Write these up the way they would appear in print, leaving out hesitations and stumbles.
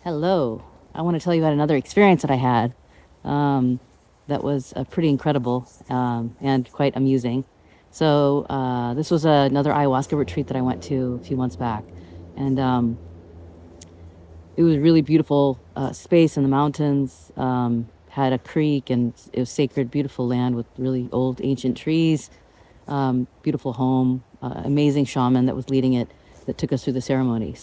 Hello. I want to tell you about another experience that I had um, that was pretty incredible and quite amusing. This was another ayahuasca retreat that I went to a few months back. And it was a really beautiful space in the mountains, had a creek, and it was sacred, beautiful land with really old, ancient trees, beautiful home, amazing shaman that was leading it that took us through the ceremony.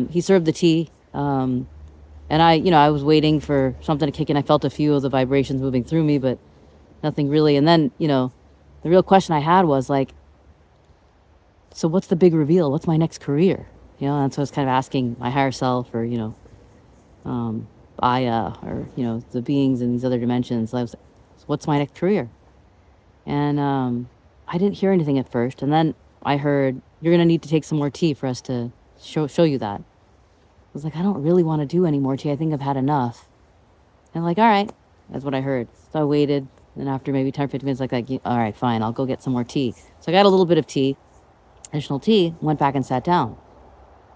He served the tea. And I was waiting for something to kick in. I felt a few of the vibrations moving through me, but nothing really. And then, the real question I had was like, so what's the big reveal? What's my next career? And so I was kind of asking my higher self or, Aya or, the beings in these other dimensions. I was, so what's my next career? And I didn't hear anything at first. And then I heard, you're going to need to take some more tea for us to show you that. I was like, I don't really want to do any more tea. I think I've had enough. And I'm like, all right, that's what I heard. So I waited, and after maybe 10 or 15 minutes, all right, fine, I'll go get some more tea. So I got a little bit of tea, additional tea, went back and sat down.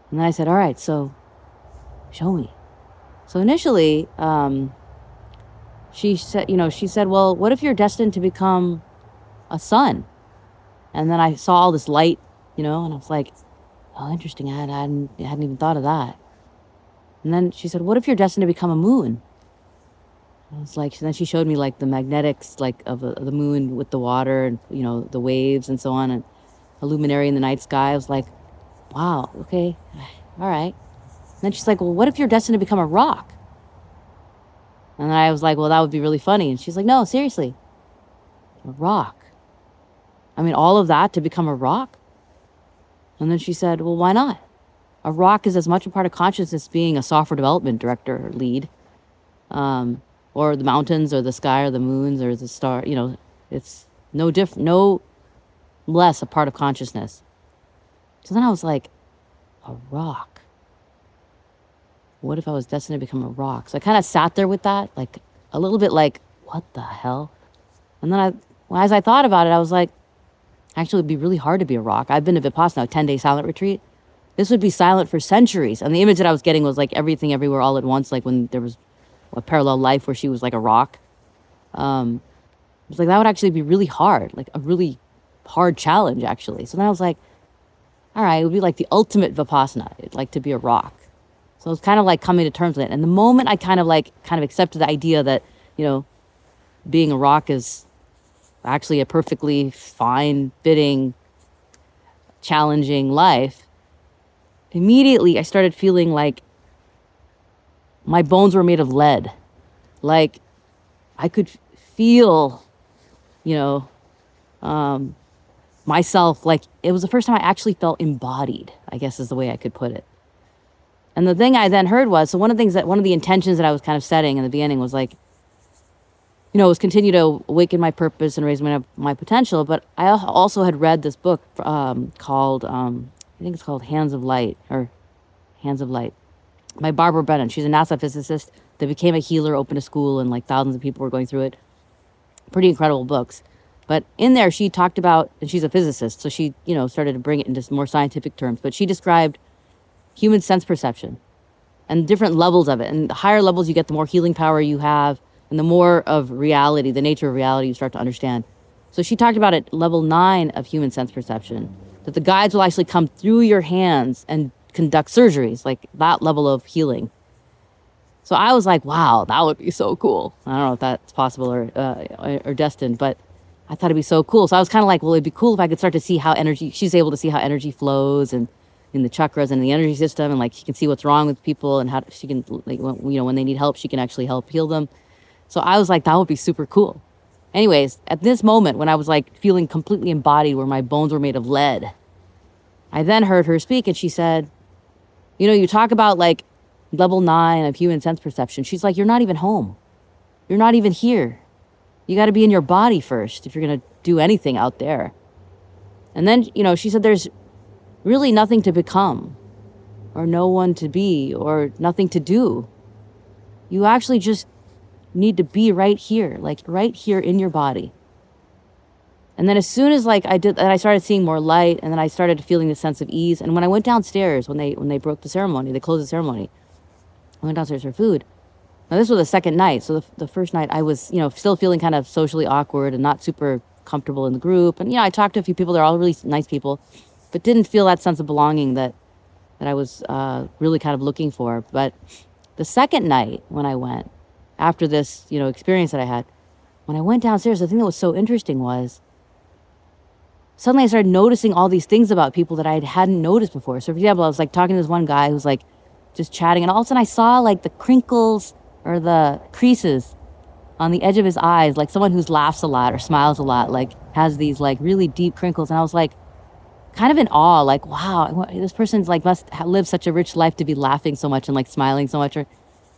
And then I said, all right, so show me. So initially, she said, well, what if you're destined to become a sun? And then I saw all this light, and I was like, oh, interesting. I hadn't even thought of that. And then she said, what if you're destined to become a moon? I was like, then she showed me like the magnetics, like of the moon with the water and, the waves and so on, and a luminary in the night sky. I was like, wow, okay, all right. And then she's like, well, what if you're destined to become a rock? And I was like, well, that would be really funny. And she's like, no, seriously, a rock. I mean, all of that to become a rock? And then she said, well, why not? A rock is as much a part of consciousness as being a software development director or lead, or the mountains or the sky or the moons or the star. It's no less a part of consciousness. So then I was like, a rock. What if I was destined to become a rock? So I kind of sat there with that, like a little bit like, what the hell? And then as I thought about it, I was like, actually, it'd be really hard to be a rock. I've been to Vipassana, a 10-day silent retreat. This would be silent for centuries. And the image that I was getting was like everything everywhere all at once, like when there was a parallel life where she was like a rock. It was like, that would actually be really hard, like a really hard challenge, actually. So then I was like, all right, it would be like the ultimate Vipassana. It'd like to be a rock. So it was kind of like coming to terms with it. And the moment I kind of accepted the idea that, being a rock is actually a perfectly fine, fitting, challenging life, immediately I started feeling like my bones were made of lead. Like I could feel, you know, myself, like it was the first time I actually felt embodied, I guess is the way I could put it. And the thing I then heard was, so one of the intentions that I was kind of setting in the beginning was like, was continue to awaken my purpose and raise my potential. But I also had read this book called, I think it's called Hands of Light by Barbara Brennan. She's a NASA physicist that became a healer, opened a school, and like thousands of people were going through it. Pretty incredible books. But in there, she talked about, and she's a physicist, so she, started to bring it into more scientific terms. But she described human sense perception and different levels of it. And the higher levels you get, the more healing power you have, and the more of reality, the nature of reality, you start to understand. So she talked about at level 9 of human sense perception, that the guides will actually come through your hands and conduct surgeries, like that level of healing. So I was like, wow, that would be so cool. I don't know if that's possible or destined, but I thought it'd be so cool. So I was kind of like, well, it'd be cool if I could start to see how she's able to see how energy flows and in the chakras and the energy system, and like she can see what's wrong with people and how she can, like, when they need help, she can actually help heal them. So I was like, that would be super cool. Anyways, at this moment when I was like feeling completely embodied, where my bones were made of lead, I then heard her speak, and she said, you talk about like level 9 of human sense perception. She's like, you're not even home. You're not even here. You got to be in your body first if you're going to do anything out there. And then, she said, there's really nothing to become, or no one to be, or nothing to do. You actually just need to be right here, like right here in your body. And then as soon as like I did, and I started seeing more light, and then I started feeling the sense of ease. And when I went downstairs, when they broke the ceremony, they closed the ceremony, I went downstairs for food. Now, this was the second night. So the first night I was, still feeling kind of socially awkward and not super comfortable in the group. And, I talked to a few people. They're all really nice people, but didn't feel that sense of belonging that I was really kind of looking for. But the second night when I went, after this, experience that I had, when I went downstairs, the thing that was so interesting was suddenly I started noticing all these things about people that I hadn't noticed before. So, for example, I was like talking to this one guy who was like just chatting, and all of a sudden I saw like the crinkles or the creases on the edge of his eyes, like someone who laughs a lot or smiles a lot, like has these like really deep crinkles. And I was like kind of in awe, like, wow, this person's like must live such a rich life to be laughing so much and like smiling so much, or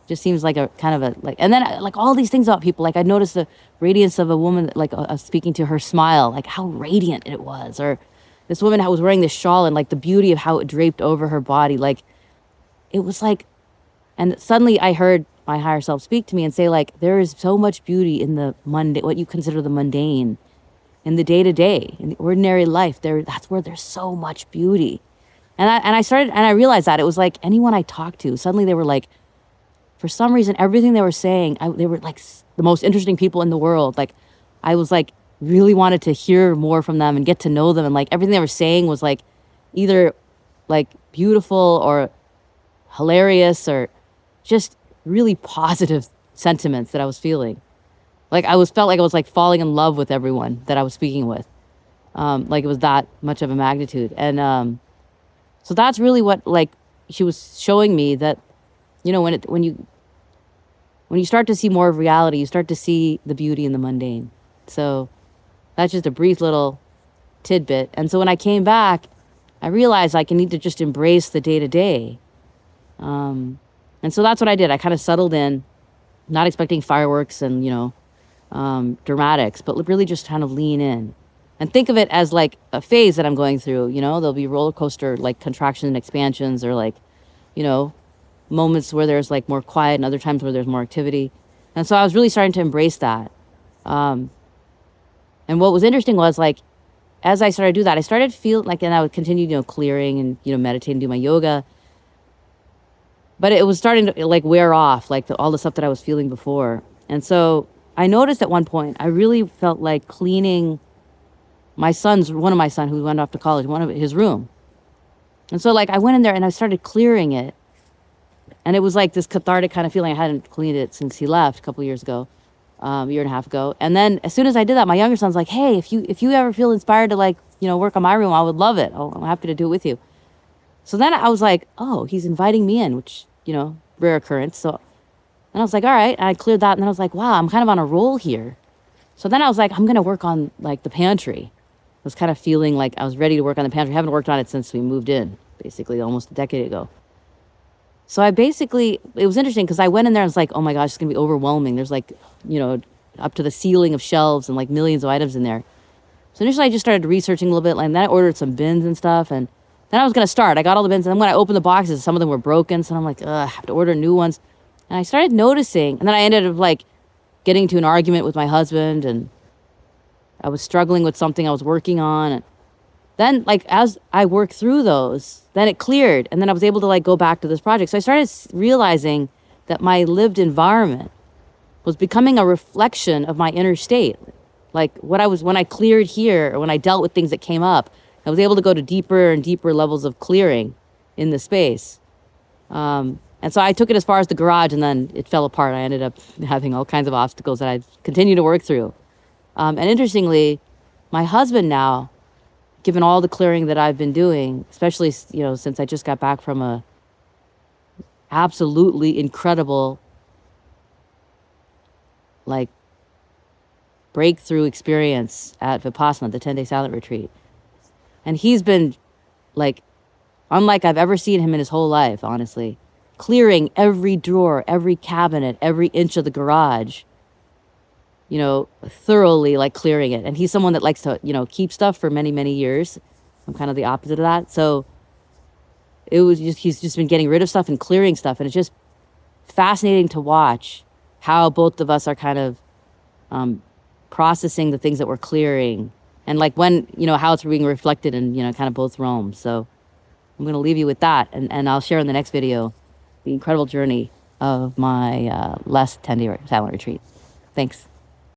just seems like a kind of a like. And then like all these things about people, like I noticed the radiance of a woman, like speaking to her smile, like how radiant it was, or this woman who was wearing this shawl and like the beauty of how it draped over her body, like it was like. And suddenly I heard my higher self speak to me and say, like, there is so much beauty in the mundane, what you consider the mundane, in the day-to-day, in the ordinary life. That's where there's so much beauty. And I realized that it was like anyone I talked to, suddenly they were like, for some reason, everything they were saying, they were like the most interesting people in the world. Like, I was like, really wanted to hear more from them and get to know them. And like everything they were saying was like either like beautiful or hilarious or just really positive sentiments that I was feeling. Like felt like I was like falling in love with everyone that I was speaking with. Like it was that much of a magnitude. And so that's really what like she was showing me, that, when you start to see more of reality, you start to see the beauty in the mundane. So that's just a brief little tidbit. And so when I came back, I realized like I need to just embrace the day to day. And so that's what I did. I kind of settled in, not expecting fireworks and, dramatics, but really just kind of lean in and think of it as like a phase that I'm going through. There'll be roller coaster, like contractions and expansions, or like, moments where there's like more quiet and other times where there's more activity. And so I was really starting to embrace that. And what was interesting was like, as I started to do that, I started to feel like, and I would continue, clearing and, meditating, do my yoga. But it was starting to like wear off, like all the stuff that I was feeling before. And so I noticed at one point, I really felt like cleaning one of my son who went off to college, his room. And so like I went in there and I started clearing it. And it was like this cathartic kind of feeling. I hadn't cleaned it since he left a couple years ago, a year and a half ago. And then as soon as I did that, my younger son's like, hey, if you ever feel inspired to like, work on my room, I would love it. I'm happy to do it with you. So then I was like, oh, he's inviting me in, which, rare occurrence. So, and I was like, all right. And I cleared that. And then I was like, wow, I'm kind of on a roll here. So then I was like, I'm going to work on like the pantry. I was kind of feeling like I was ready to work on the pantry. I haven't worked on it since we moved in, basically almost a decade ago. So it was interesting because I went in there and was like, oh my gosh, it's going to be overwhelming. There's like, up to the ceiling of shelves and like millions of items in there. So initially I just started researching a little bit, and then I ordered some bins and stuff, and then I was going to start. I got all the bins, and then when I opened the boxes, some of them were broken, so I'm like, ugh, I have to order new ones. And I started noticing, and then I ended up like getting into an argument with my husband, and I was struggling with something I was working on. And then like as I worked through those, then it cleared, and then I was able to like go back to this project. So I started realizing that my lived environment was becoming a reflection of my inner state. Like when I cleared here, or when I dealt with things that came up, I was able to go to deeper and deeper levels of clearing in the space. And so I took it as far as the garage, and then it fell apart. I ended up having all kinds of obstacles that I continue to work through. And interestingly, my husband now, given all the clearing that I've been doing, especially, since I just got back from a absolutely incredible, like, breakthrough experience at Vipassana, the 10-day silent retreat. And he's been like, unlike I've ever seen him in his whole life, honestly, clearing every drawer, every cabinet, every inch of the garage, thoroughly like clearing it. And he's someone that likes to, keep stuff for many, many years. I'm kind of the opposite of that. So he's just been getting rid of stuff and clearing stuff. And it's just fascinating to watch how both of us are kind of processing the things that we're clearing. And like when, how it's being reflected in, kind of both realms. So I'm going to leave you with that. And I'll share in the next video the incredible journey of my last 10-day silent retreat. Thanks.